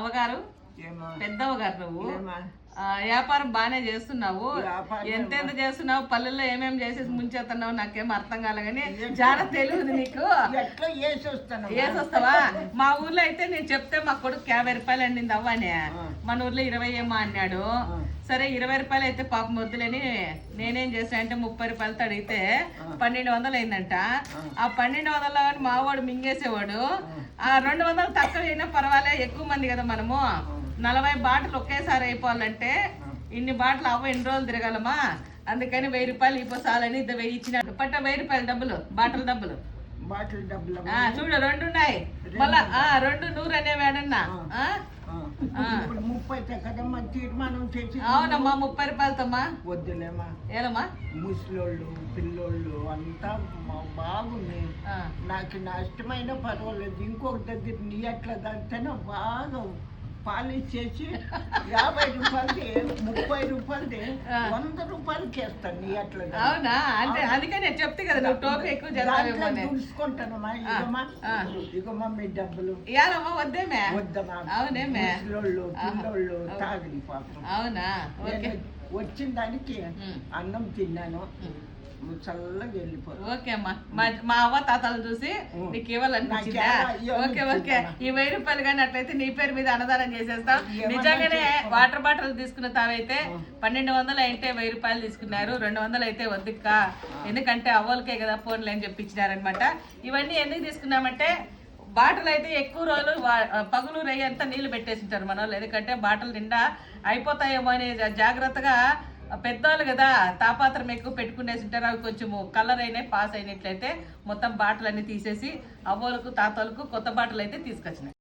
అవగారు పెద్దవగారు నువ్వు వ్యాపారం బానే చేస్తున్నావు. ఎంతెంత చేస్తున్నావు, పల్లెల్లో ఏమేమి చేసేసి ముంచేస్తున్నావు నాకేం అర్థం కాలే కానీ చాలా తెలియదు నీకు. వేసొస్తావా? మా ఊర్లో అయితే నేను చెప్తే మా కొడుకు 50 రూపాయలు అండింది అవ్వనే, మన ఊర్లో 20 ఏమో అన్నాడు. సరే 20 రూపాయలు అయితే పాపం వద్దులని నేనేం చేసా అంటే 30 రూపాయలతో అడిగితే 1200 అయిందంట. ఆ 1200 మావాడు మింగేసేవాడు. ఆ 200 తక్కువ అయినా పర్వాలే, ఎక్కువ మంది కదా మనము. 40 బాటలు ఒకేసారి అయిపోవాలంటే ఇన్ని బాటలు అవ్వ ఎన్ని రోజులు తిరగలమా, అందుకని 1000 రూపాయలు ఇవ్వాలని 1000 ఇచ్చినాడు. పట్ట 1000 రూపాయలు డబ్బులు, బాటల డబ్బులు చూడు 2 ఉన్నాయి. మళ్ళా 2 100 అనేవాడన్నా. అవునమ్మా 30 రూపాయలతోమ్మా వద్దులేమా. ఏలమ్మా ముసలోళ్ళు పిల్లోళ్ళు అంతా బాగుంది. నాకు నష్టమైన పర్వాలేదు. ఇంకొక దగ్గర నీ అట్లా దాంతేనే బాగా పాలిష్ చేసి 50 రూపాయలది 30 రూపాయలది 100 రూపాయలకి వేస్తాను నీ అట్లా. అవునా? అంటే అందుకే నేను చెప్తే కదా నువ్వు టోపీ ఎక్కువ చూసుకుంటానమ్మా. ఇగమ్మా మీ డబ్బులు. ఇయాలమ్మా వద్దేమే? వద్దమ్మా. అవునేమే? ముసలోళ్ళు పిల్లోళ్ళు తాగడి పాపం. అవునా? వచ్చిన దానికి అన్నం తిన్నాను, చల్లగా వెళ్ళిపోయి. ఓకే అమ్మా, మా అవ్వ తాతలు చూసి నీకు ఇవ్వాలనిపించిందా? ఓకే ఓకే, ఈ 1000 రూపాయలు కానీ అట్లయితే నీ పేరు మీద అన్నదానం చేసేస్తాం. నిజంగానే వాటర్ బాటిల్ తీసుకున్న తావైతే 1200 అయితే 1000 రూపాయలు తీసుకున్నారు, 200 అయితే వద్దుక్క, ఎందుకంటే అవ్వలకే కదా ఫోన్లు అని చెప్పించినారనమాట. ఇవన్నీ ఎందుకు తీసుకున్నామంటే బాటలు అయితే ఎక్కువ రోజులు పగులు రయ్యి అంతా నీళ్లు పెట్టేసింటారు మన వాళ్ళు, ఎందుకంటే బాటలు నిండా అయిపోతాయేమో అని జాగ్రత్తగా. పెద్దవాళ్ళు కదా తాపాత్రం ఎక్కువ పెట్టుకునేసి ఉంటారు, అవి కొంచెము కలర్ అయినాయి, పాస్ అయినట్లయితే మొత్తం బాటలు అన్ని తీసేసి అవ్వలకు తాతలకు కొత్త బాటలు అయితే తీసుకొచ్చినాయి.